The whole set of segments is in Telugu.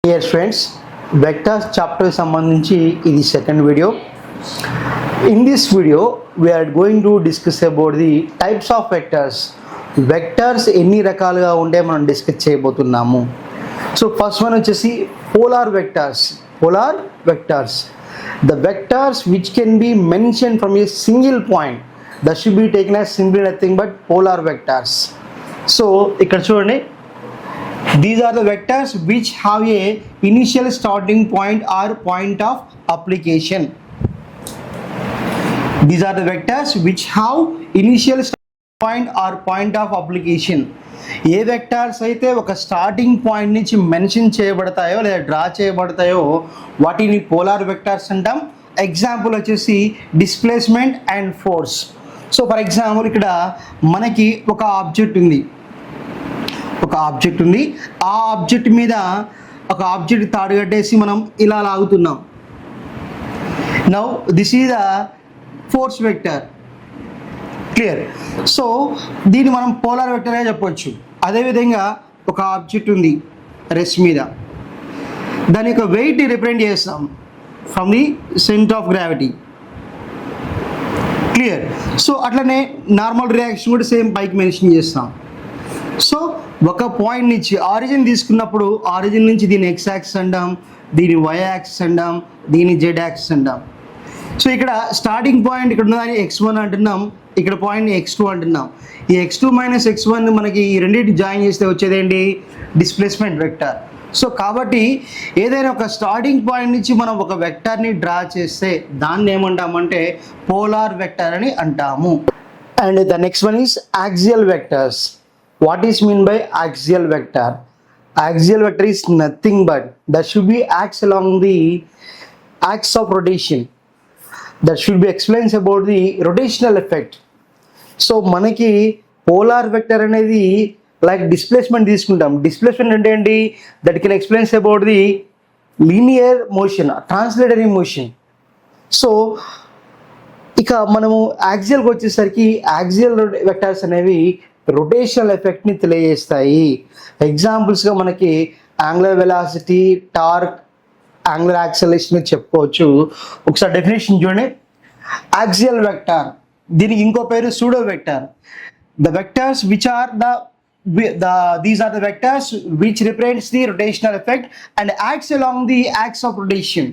Dear friends, vectors chapter సంబంధించి ఇది second video. In this video we are going to discuss about the types of vectors. Vectors ఎన్ని రకాలుగా ఉంటే మనం డిస్కస్ చేయబోతున్నాము. సో ఫస్ట్ వన్ వచ్చేసి polar vectors. Polar vectors, the vectors which can be mentioned from a single point, that should be taken as simply nothing but polar vectors. So ఇక్కడ చూడండి, these are the vectors which have a initial starting point or point of application. These are the vectors which have initial starting point or point of application. A vectors అయితే ఒక స్టార్టింగ్ పాయింట్ నుంచి మెన్షన్ చేయబడతాయో లేదా డ్రా చేయబడతాయో వాటిని పోలార్ వెక్టార్స్ అంటాం. ఎగ్జాంపుల్ వచ్చేసి displacement and force. So for example ఇక్కడ మనకి ఒక ఆబ్జెక్ట్ ఉంది, ఆ ఆబ్జెక్ట్ మీద ఒక ఆబ్జెక్ట్ తాడు కట్టేసి మనం ఇలా లాగుతున్నాం. Now this is the force vector. Clear? So దీన్ని మనం పోలార్ వెక్టర్గా చెప్పవచ్చు. అదేవిధంగా ఒక ఆబ్జెక్ట్ ఉంది రెస్ట్ మీద, దాని యొక్క వెయిట్ రిప్రజెంట్ చేస్తాం from the centre of gravity. Clear? So అట్లనే నార్మల్ రియాక్షన్ కూడా సేమ్ పైకి మెన్షన్ చేస్తాం. సో ఒక పాయింట్ నుంచి ఆరిజిన్ తీసుకున్నప్పుడు ఆరిజిన్ నుంచి దీన్ని ఎక్స్ యాక్సిస్ అంటాం, దీని వై యాక్సిస్ అంటాం, దీని జెడ్ యాక్సిస్ అంటాం. సో ఇక్కడ స్టార్టింగ్ పాయింట్ ఇక్కడ ఉన్నదాన్ని x1 అంటున్నాం, ఇక్కడ పాయింట్ని x2 అంటున్నాం. ఈ x2 మైనస్ x1 మనకి ఈ రెండింటి జాయిన్ చేస్తే వచ్చేదేంటి? Displacement vector. సో కాబట్టి ఏదైనా ఒక స్టార్టింగ్ పాయింట్ నుంచి మనం ఒక వెక్టర్ని డ్రా చేస్తే దాన్ని ఏమంటామంటే పోలార్ వెక్టర్ అని అంటాము. And the next one is axial vectors. What is mean by axial vector? Axial vector is nothing but that should be acts along the axis of rotation. That should be explains about the rotational effect. So మనకి పోలార్ వెక్టర్ అనేది లైక్ డిస్ప్లేస్మెంట్ తీసుకుంటాం. డిస్ప్లేస్మెంట్ అంటే ఏంటి? That can explains about the linear motion, translatory motion. So ఇక మనము యాక్సియల్కి వచ్చేసరికి యాక్సియల్ వెక్టర్స్ అనేవి రొటేషనల్ ఎఫెక్ట్ని తెలియజేస్తాయి. ఎగ్జాంపుల్స్గా మనకి angular velocity, torque, angular acceleration చెప్పుకోవచ్చు. ఒకసారి డెఫినేషన్ చూడండి. యాక్సియల్ వెక్టర్, దీనికి ఇంకో పేరు pseudo vector. The vectors which are these are the vectors which represents the rotational effect and acts along the axis of rotation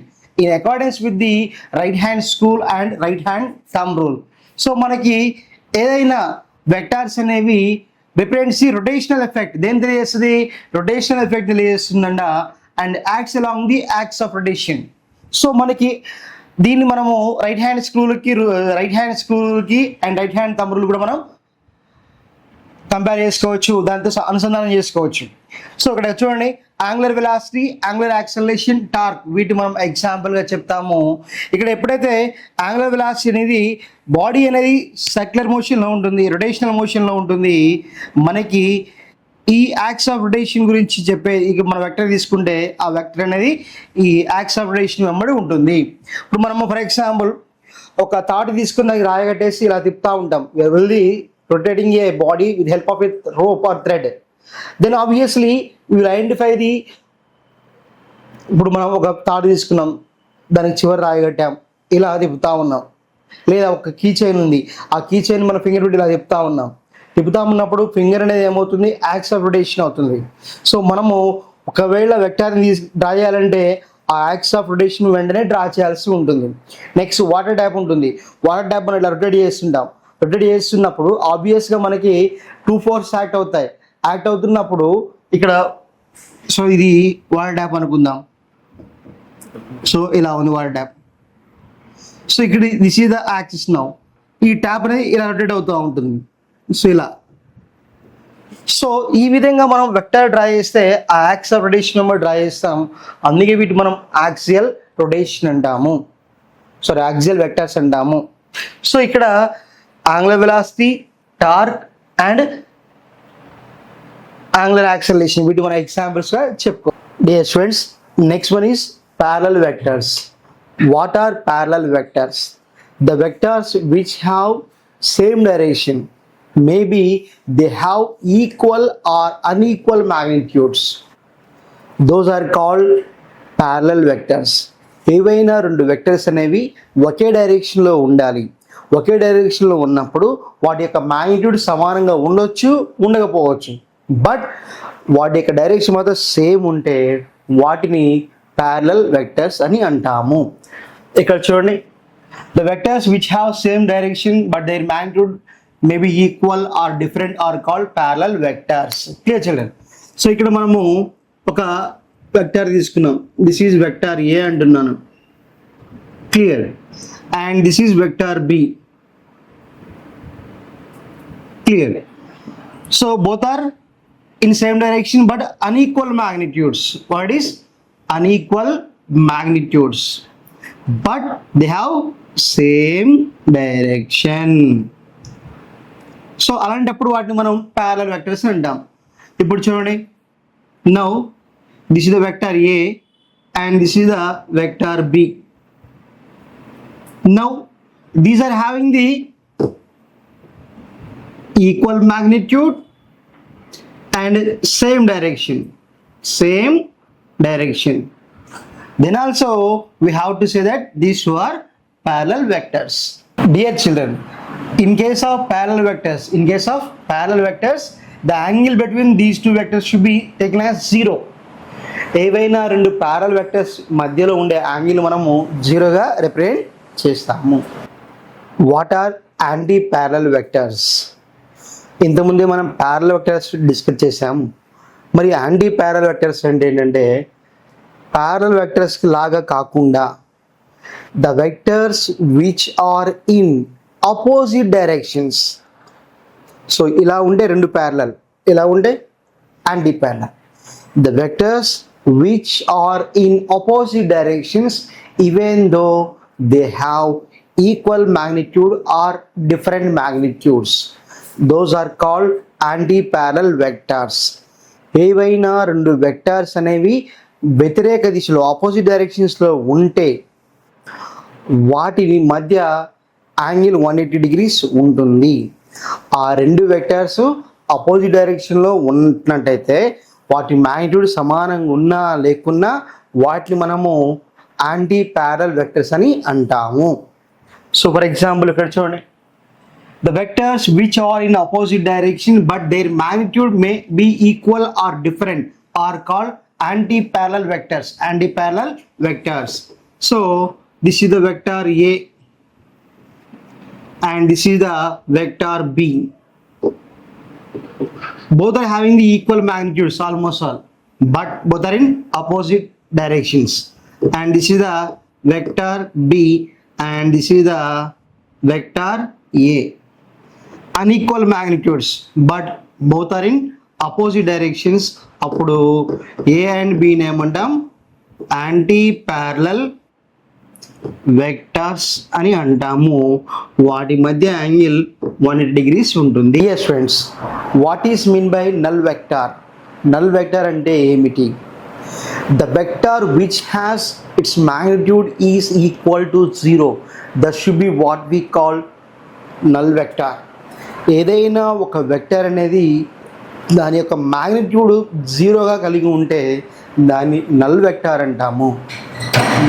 in accordance with the right hand school and right hand thumb rule. So మనకి ఏదైనా వెక్టార్స్ అనేవి రిప్రజెంట్స్ ది రొటేషనల్ ఎఫెక్ట్. దేని తెలియజేస్తుంది? రొటేషనల్ ఎఫెక్ట్ తెలియజేస్తుందంట. And acts along the axis of rotation. So మనకి దీన్ని మనము రైట్ హ్యాండ్ స్క్రూలకి and right hand thumb rule కూడా మనం కంపేర్ చేసుకోవచ్చు, దాంతో అనుసంధానం చేసుకోవచ్చు. సో ఇక్కడ చూడండి, angular velocity, angular acceleration, torque, వీటి మనం ఎగ్జాంపుల్గా చెప్తాము. ఇక్కడ ఎప్పుడైతే యాంగులర్ వెలాసిటీ అనేది బాడీ అనేది సర్క్యులర్ మోషన్లో ఉంటుంది, రొటేషనల్ మోషన్లో ఉంటుంది, మనకి ఈ యాక్స్ ఆఫ్ రొటేషన్ గురించి చెప్పే ఇక మన వెక్టర్ తీసుకుంటే ఆ వెక్టర్ అనేది ఈ యాక్స్ ఆఫ్ రొటేషన్ వెంబడి ఉంటుంది. ఇప్పుడు మనము ఫర్ ఎగ్జాంపుల్ ఒక తాడు తీసుకుని దానికి రాయగట్టేసి ఇలా తిప్పుతూ ఉంటాం. వెళ్ళి rotating a body with help of a rope or thread, then obviously we will identify the, ఇప్పుడు మనం ఒక తాడు తీసుకున్నాం, దానికి చివరి రాయగట్టాం, ఇలా తిప్పుతా ఉన్నాం. లేదా ఒక కీ చైన్ ఉంది, ఆ కీ చైన్ మన ఫింగర్ పెట్టి ఇలా తిప్పుతా ఉన్నప్పుడు ఫింగర్ అనేది ఏమవుతుంది? యాక్స్ ఆఫ్ రొటేషన్ అవుతుంది. సో మనము ఒకవేళ వెక్టార్ని డ్రా చేయాలంటే ఆ యాక్స్ ఆఫ్ రొటేషన్ వెంటనే డ్రా చేయాల్సి ఉంటుంది. నెక్స్ట్ వాటర్ ట్యాప్ ఉంటుంది. వాటర్ ట్యాప్ మనం ఇట్లా రొటేట్ చేస్తున్నప్పుడు ఆబ్వియస్గా మనకి 2 ఫోర్స్ యాక్ట్ అవుతున్నప్పుడు ఇక్కడ, సో ఇది వాటర్ ట్యాప్ అనుకుందాం. సో ఇలా ఉంది వాటర్ ట్యాప్. సో ఇక్కడ this is the axis. Now ఈ ట్యాప్ అనేది ఇలా రొటేట్ అవుతూ ఉంటుంది. సో ఇలా, సో ఈ విధంగా మనం వెక్టర్ డ్రా చేస్తే ఆ axis of rotation number draw చేస్తాం. అందుకే వీటి మనం యాక్సియల్ రొటేషన్ అంటాము, యాక్సియల్ వెక్టర్స్ అంటాము. సో ఇక్కడ angular velocity, torque and angular acceleration వీటి మన ఎగ్జాంపుల్స్గా చెప్పుకో. Dear students, next one is parallel vectors. What are parallel vectors? The vectors which have same direction, maybe they have equal or unequal magnitudes. Those are called parallel vectors. ఏవైనా రెండు వెక్టర్స్ అనేవి ఒకే డైరెక్షన్లో ఉండాలి. ఒకే డైరెక్షన్లో ఉన్నప్పుడు వాటి యొక్క మ్యాగ్నిట్యూడ్ సమానంగా ఉండొచ్చు, ఉండకపోవచ్చు. బట్ వాటి యొక్క డైరెక్షన్ మాత్రం సేమ్ ఉంటే వాటిని ప్యారలల్ వెక్టర్స్ అని అంటాము. ఇక్కడ చూడండి, the vectors which have same direction but their magnitude may be equal or different are called parallel vectors. Clear children? So ఇక్కడ మనము ఒక వెక్టర్ తీసుకున్నాం. దిస్ ఈజ్ వెక్టర్ ఏ అంటున్నాను. Clear? And this is vector B. Clear? So both are in same direction but unequal magnitudes. What is unequal magnitudes? But they have same direction. So అలాంటప్పుడు వాటిని మనం ప్యారలల్ వెక్టర్స్ అంటాం. ఇప్పుడు చూడండి, now this is the vector A and this is the vector B. Now these are having the equal magnitude and same direction. Then also we have to say that these two are parallel vectors. Dear children, in case of parallel vectors, the angle between these two vectors should be taken as 0. ఏవైనా రెండు ప్యారలల్ వెక్టర్స్ మధ్యలో ఉండే యాంగిల్ మనము 0గా రిప్రజెంట్ చేస్తాము. What are anti parallel vectors? ఇంతకుముందే మనం ప్యారలల్ వెక్టర్స్ డిస్కస్ చేసాము. మరి యాంటీ ప్యారలల్ వెక్టర్స్ అంటే ఏంటంటే, ప్యారలల్ వెక్టర్స్ లాగా కాకుండా the vectors which are in opposite directions. So ఇలా ఉంటే రెండు ప్యారలల్, ఇలా ఉంటే anti parallel. The vectors which are in opposite directions even though they have equal magnitude or different magnitudes. Those are called anti-parallel vectors. ఏవైనా రెండు వెక్టర్స్ అనేవి వ్యతిరేక దిశలో ఆపోజిట్ డైరెక్షన్స్లో ఉంటే వాటిని మధ్య యాంగిల్ 180 degrees ఉంటుంది. ఆ రెండు వెక్టర్స్ ఆపోజిట్ డైరెక్షన్లో ఉన్నట్టయితే వాటి మ్యాగ్నిట్యూడ్ సమానంగా ఉన్నా లేకున్నా వాటిని మనము యాంటీ ప్యారలల్ వెక్టర్స్ అని అంటాము. సో ఫర్ ఎగ్జాంపుల్ ఇక్కడ చూడండి, the vectors which are in opposite direction but their magnitude may be equal or different are called anti-parallel vectors. So this is the vector A and this is the vector B. Both are having the equal magnitudes almost all, but both are in opposite directions. And this is the vector B and this is the vector A. Unequal magnitudes but both are in opposite directions. అప్పుడు A and B ఏమంటాం? యాంటీ ప్యారలల్ వెక్టర్స్ అని అంటాము. వాటి మధ్య యాంగిల్ 180 degrees ఉంటుంది. Yes friends, what is mean by null vector? Null vector అంటే ఏమిటి? The vector which has its magnitude is equal to 0. That should be what we call null vector. ఏదైనా ఒక వెక్టర్ అనేది దాని యొక్క మ్యాగ్నిట్యూడ్ 0గా కలిగి ఉంటే దాన్ని నల్ వెక్టర్ అంటాము.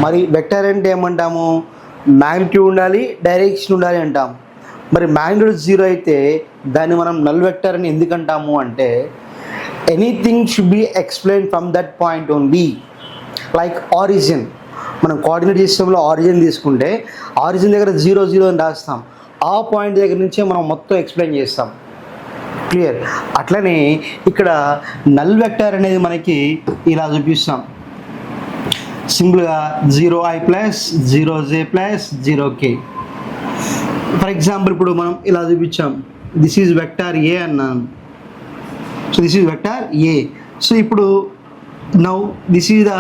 మరి వెక్టర్ అంటే ఏమంటాము? మ్యాగ్నిట్యూడ్ ఉండాలి, డైరెక్షన్ ఉండాలి అంటాం. మరి మ్యాగ్నిట్యూడ్ 0 అయితే దాన్ని మనం నల్ వెక్టర్ అని ఎందుకంటాము అంటే, anything should be explain from that point only. Like origin, మనం కోఆర్డినేట్ సిస్టంలో ఆరిజిన్ తీసుకుంటే ఆరిజిన్ దగ్గర 0 0 అని రాస్తాం. ఆ పాయింట్ దగ్గర నుంచే మనం మొత్తం ఎక్స్ప్లెయిన్ చేస్తాం. క్లియర్? అట్లనే ఇక్కడ నల్ వెక్టర్ అనేది మనకి ఇలా చూపిస్తాం సింపుల్గా, 0i plus 0j plus 0k. For example ఇప్పుడు మనం ఇలా చూపించాం, దిస్ ఈజ్ వెక్టర్ ఏ అన్నాను. So this is vector A. So ఇప్పుడు now this is the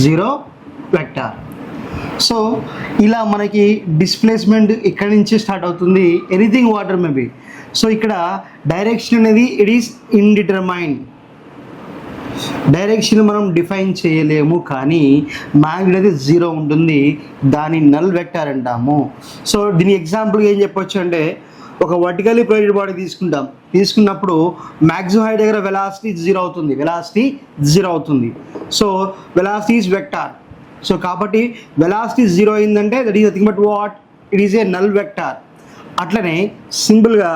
0 vector. So ఇలా మనకి డిస్ప్లేస్మెంట్ ఇక్కడి నుంచి స్టార్ట్ అవుతుంది, ఎనీథింగ్ వాటర్ మేబీ. సో ఇక్కడ డైరెక్షన్ అనేది ఇట్ ఈస్ ఇండిటర్మైన్డ్. డైరెక్షన్ మనం డిఫైన్ చేయలేము, కానీ మ్యాగ్నిట్యూడ్ అనేది 0 ఉంటుంది. దాన్ని నల్ వెక్టర్ అంటాము. సో దీని ఎగ్జాంపుల్గా ఏం చెప్పొచ్చు అంటే, ఒక వర్టికల్లీ ప్రొజెక్టెడ్ బాడీ తీసుకున్నప్పుడు మ్యాక్సిమం హైట్ దగ్గర వెలాసిటీ 0 అవుతుంది. So velocity is vector. So కాబట్టి వెలాసిటీ 0 అయిందంటే that is nothing but what, it is a null vector. అట్లనే సింపుల్గా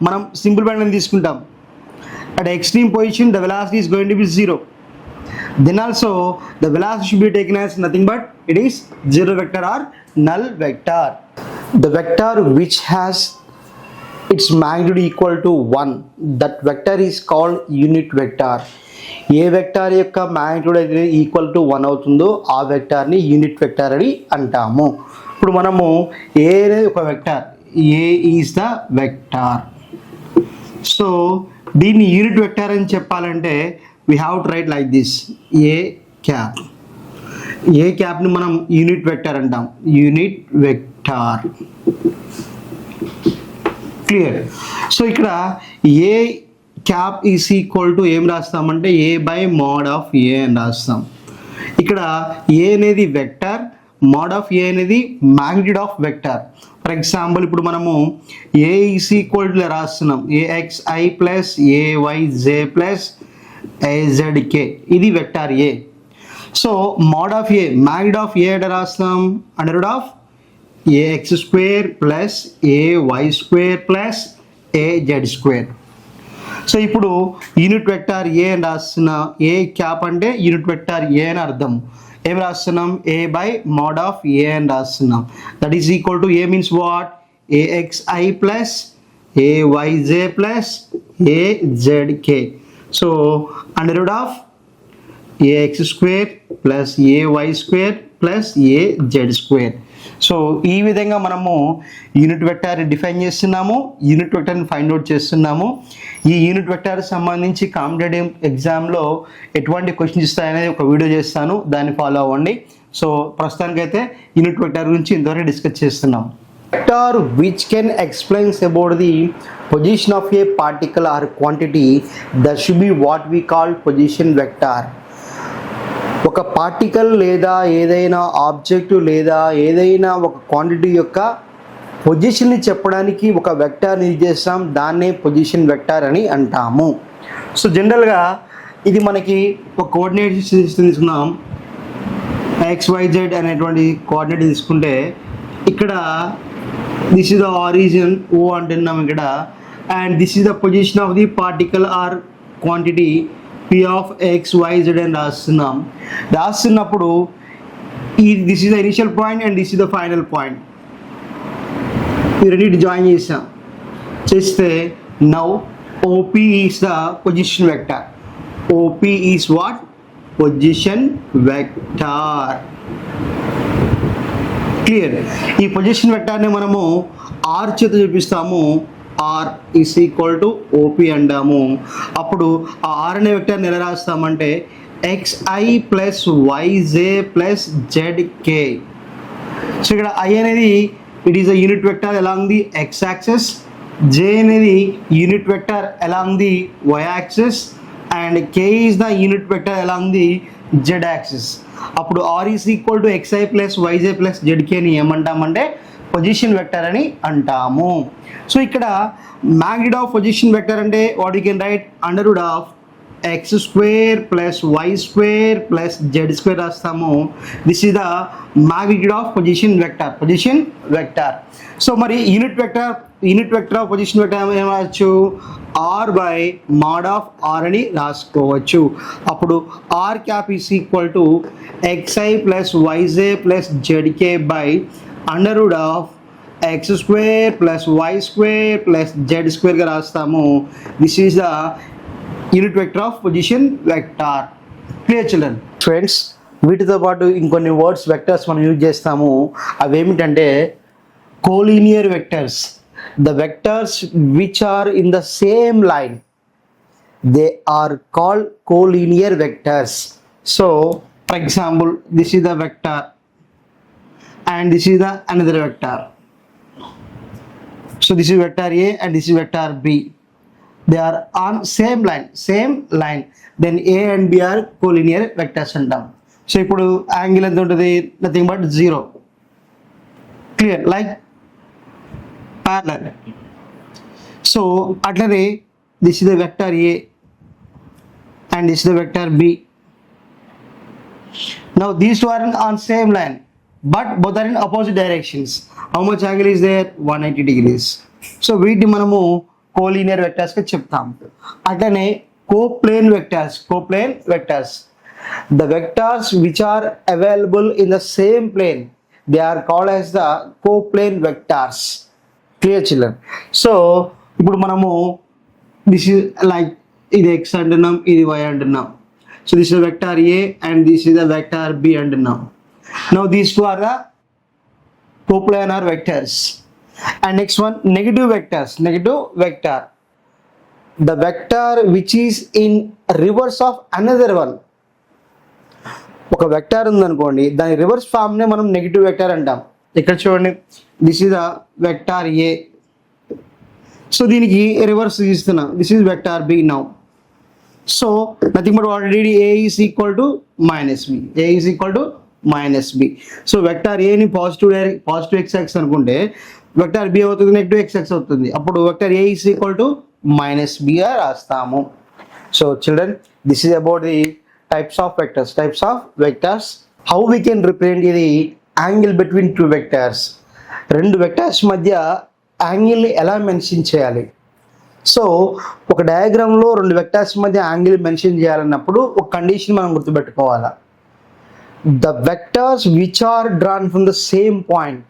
మనం సింపుల్ బ్యాండ్ తీసుకుంటాం. At extreme position the velocity is going to be 0. Then also the velocity should be taken as nothing but it is 0 vector or null vector. The vector which has its magnitude equal to 1, that vector is called unit vector. A vector యొక్క మ్యాగ్నిట్యూడ్ అయితే ఈక్వల్ టు 1 అవుతుందో ఆ వెక్టార్ని యూనిట్ వెక్టార్ అని అంటాము. ఇప్పుడు మనము ఏ అనేది ఒక vector, A is the vector. So దీన్ని యూనిట్ వెక్టార్ అని చెప్పాలంటే we have to write like this, a cap. ఏ క్యాప్ని మనం యూనిట్ వెక్టర్ అంటాం, యూనిట్ వెక్టార్. క్లియర్. సో ఇక్కడ ఏ క్యాప్ ఈస్ ఈక్వల్ టు ఏం రాస్తామంటే ఏ బై మోడ్ ఆఫ్ ఏ అని రాస్తాం. ఇక్కడ ఏ అనేది వెక్టర్, మోడ్ ఆఫ్ ఏ అనేది magnitude of vector. For example ఇప్పుడు మనము ఏ ఈస్ ఈక్వల్ టు రాస్తున్నాం A X I plus A Y J plus AZK, ఇది vector A. So mod of A, magnitude of A అంటే రాస్తాం under root of A X square plus A Y square plus A Z square. So ఇప్పుడు యూనిట్ వెక్టార్ ఏ అని రాస్తున్నా, ఏ క్యాప్ అంటే యూనిట్ వెక్టార్ ఏ అని అర్థం. ఏం రాస్తున్నాం, A by mod of A అని రాస్తున్నాం. That is equal to A means what, A X I plus A Y J plus A Z K. So under root of A X square plus A Y square plus A Z square. So ఈ విధంగా మనము యూనిట్ వెక్టార్ డిఫైన్ చేస్తున్నాము, యూనిట్ వెక్టార్ని ఫైండ్ అవుట్ చేస్తున్నాము. ఈ యూనిట్ వెక్టార్ సంబంధించి కాంపిటేటివ్ ఎగ్జామ్లో ఎటువంటి క్వశ్చన్స్ ఇస్తాయనేది ఒక వీడియో చేస్తాను, దాన్ని ఫాలో అవ్వండి. సో ప్రస్తుతానికైతే యూనిట్ వెక్టార్ గురించి ఇంతవరకు డిస్కస్ చేస్తున్నాం. Vector which can explains about the position of a particle or quantity, that should be what we call position vector. ఒక పార్టికల్ లేదా ఏదైనా ఆబ్జెక్ట్ లేదా ఏదైనా ఒక క్వాంటిటీ యొక్క పొజిషన్ని చెప్పడానికి ఒక వెక్టార్ని యూజ్ చేస్తాం, దాన్నే పొజిషన్ వెక్టార్ అని అంటాము. సో జనరల్గా ఇది మనకి ఒక కోఆర్డినేట్ సిస్టమ్ తీసుకున్నాం, XYZ అనేటువంటి కోఆర్డినేట్ తీసుకుంటే ఇక్కడ this is the origin O అంటున్నాం ఇక్కడ, and this is the position of the particle or quantity P of XYZ అని రాస్తున్నప్పుడు this is the initial point and this is the final point. ఈ రెండింటి జాయిన్ చేస్తే now OP is the position vector. OP is what, position vector. Clear. ఈ పొజిషన్ వెక్టార్ని మనము ఆర్ చేత చూపిస్తాము, R is equal to O P అంటాము. అప్పుడు ఆ ఆర్ అనే వెక్టార్ని ఎలా రాస్తామంటే XI plus YJ plus ZK. సో ఇక్కడ ఐ అనేది it is a unit vector along the X axis, J అనేది unit vector along the Y axis, and K is the unit vector along the Z axis. అప్పుడు R is equal to XI plus YJ plus ZKని ఏమంటామంటే పొజిషన్ వెక్టర్ అని అంటాము. సో ఇక్కడ మ్యాగ్నిట్యూడ్ ఆఫ్ పొజిషన్ వెక్టర్ అంటే what you can write under root of X square plus Y square plus Z square రాస్తాము. This is the magnitude of position vector. So మరి unit vector of position vector ఏం రావచ్చు, R by mod of R అని రాసుకోవచ్చు. అప్పుడు R cap is equal to XI plus YJ plus ZK by under root of X square plus Y square plus Z స్క్వేర్గా రాస్తాము. This is the unit vector of position vector. Clear children? Friends, వీటితో పాటు ఇంకొన్ని వర్డ్స్ వెక్టర్స్ మనం యూజ్ చేస్తాము. అవి ఏమిటంటే collinear vectors. The vectors which are in the same line, they are called collinear vectors. So for example, this is the vector and this is the another vector. So this is vector A and this is vector B. They are on same line. Then A and B are collinear vectors antam. So ఇప్పుడు యాంగిల్ ఎంత ఉంటుంది, nothing but 0. Clear? Like parallel. So అట్లనే this is the vector A and this is the vector b. Now these two are on same line but both are in opposite directions. How much angle is there? 180 degrees. So వీటిని మనము కోలీనియర్ వెక్టర్స్ గా చెప్తాం. అట్లనే కోప్లేన్ vectors the vectors which are available in the same plane, they are called as the coplane vectors. Clear children? So ఇప్పుడు మనము this is like ఇది x అంటున్నాం, ఇది y అంటున్నాం. So this is vector A and this is the vector B అంటున్నాం. Now these two are the coplanar vectors. And next one negative vector the vector which is in reverse of another one. ఒక వెక్టర్ ఉందనుకోండి, దాని రివర్స్ ఫామ్ నే మనం నెగటివ్ వెక్టర్ అంటాం. ఇక్కడ చూడండి, this is the vector A. So దీనికి రివర్స్ ఇస్తున్నా, this is vector B. Now so nothing but what did a is equal to minus b. So vector a ని పాజిటివ్ x axis అనుకుంటే వెక్టర్ b అవుతుంది నెగటివ్ x axis అవుతుంది. అప్పుడు vector a is equal to minus b రాస్తాము. So children, this is about the types of vectors. How we can represent the angle between two vectors. రెండు వెక్టర్స్ మధ్య యాంగిల్ ని ఎలా మెన్షన్ చేయాలి? సో ఒక డయాగ్రామ్లో రెండు వెక్టర్స్ మధ్య యాంగిల్ మెన్షన్ చేయాలన్నప్పుడు ఒక కండిషన్ మనం గుర్తుపెట్టుకోవాలా. The vectors which are drawn from the same point,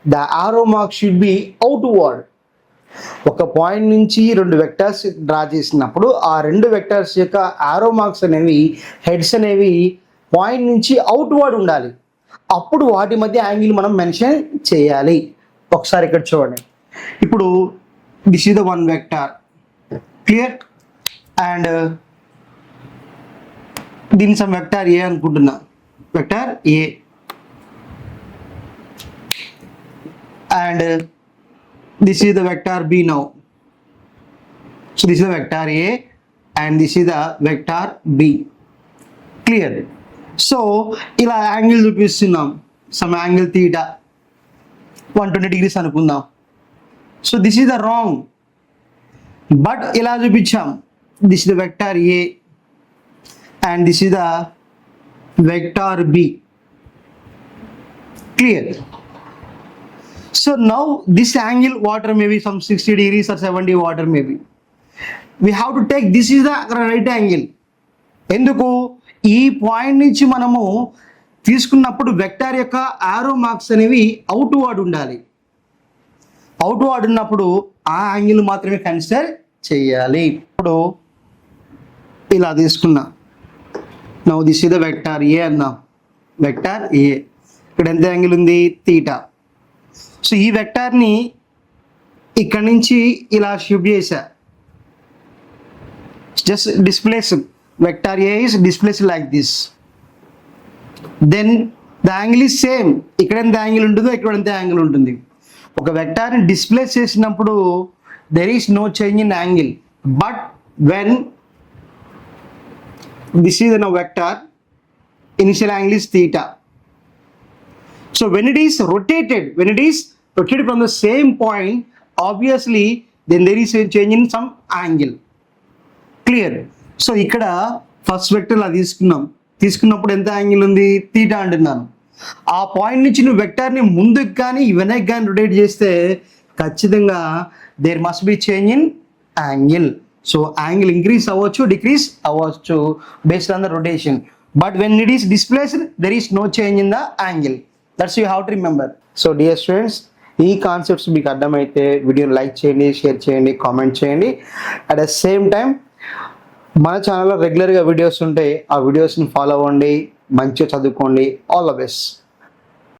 the arrow mark should be outward. ఒక పాయింట్ నుంచి రెండు వెక్టర్స్ డ్రా చేసినప్పుడు ఆ రెండు వెక్టర్స్ యొక్క ఆరో మార్క్స్ అనేవి, హెడ్స్ అనేవి పాయింట్ నుంచి అవుట్వర్డ్ ఉండాలి. అప్పుడు వాటి మధ్య యాంగిల్ మనం మెన్షన్ చేయాలి. ఒకసారి ఇక్కడ చూడండి. ఇప్పుడు this is the one vector, clear, and దీని some vector a అనుకుంటున్నా, vector a, and this is the vector b. Now so this is the vector a and this is the vector b. Clear? So ఇలా యాంగిల్ చూపిస్తున్నాం, some angle theta 120 degrees అనుకుందాం. So this is the wrong, but ఇలా చూపించాం, this is the vector A and this is the vector B. Clear? So now this angle whatever may be some 60 degrees or 70 whatever may be. We have to take this is the right angle. ఎందుకు? ఈ పాయింట్ నుంచి మనము తీసుకున్నప్పుడు వెక్టర్ యొక్క ఆరో మార్క్స్ అనేవి అవుట్వర్డ్ ఉండాలి. అవుట్వర్డ్ ఉన్నప్పుడు ఆ యాంగిల్ మాత్రమే కన్సిడర్ చేయాలి. ఇప్పుడు ఇలా తీసుకున్నా, now this is the vector A అన్నాం, వెక్టర్ ఏ. ఇక్కడ ఎంత యాంగిల్ ఉంది? తీటా. సో ఈ వెక్టర్ని ఇక్కడ నుంచి ఇలా షిఫ్ట్ చేశా, just displace. Vector A is displace like this. Then the angle is same. ఇక్కడ ఎంత యాంగిల్ ఉంటుందో ఇక్కడ ఎంత యాంగిల్ ఉంటుంది. ఒక వెక్టార్ని డిస్ప్లేస్ చేసినప్పుడు there is no change in angle, but when this is a vector, initial angle is theta. So when it is rotated from the same point, obviously then there is change in some angle. Clear? So ఇక్కడ ఫస్ట్ వెక్టర్ ఇలా తీసుకున్నప్పుడు ఎంత యాంగిల్ ఉంది? థీటా అంటున్నాను. ఆ పాయింట్ నుంచి నువ్వు వెక్టర్ని ముందుకు కానీ వెనక్కి కానీ రొటేట్ చేస్తే ఖచ్చితంగా there must be change in angle. So angle increase అవ్వచ్చు, డిక్రీజ్ అవ్వచ్చు based on the rotation. But when it is displaced there is no change in the angle. That's you have to remember. So dear students, ఈ కాన్సెప్ట్స్ మీకు అర్థమైతే వీడియోని లైక్ చేయండి, షేర్ చేయండి, కామెంట్ చేయండి. అట్ ద సేమ్ టైం మన ఛానల్లో రెగ్యులర్గా వీడియోస్ ఉంటాయి, ఆ వీడియోస్ని ఫాలో అవ్వండి, మంచిగా చదువుకోండి. All the best.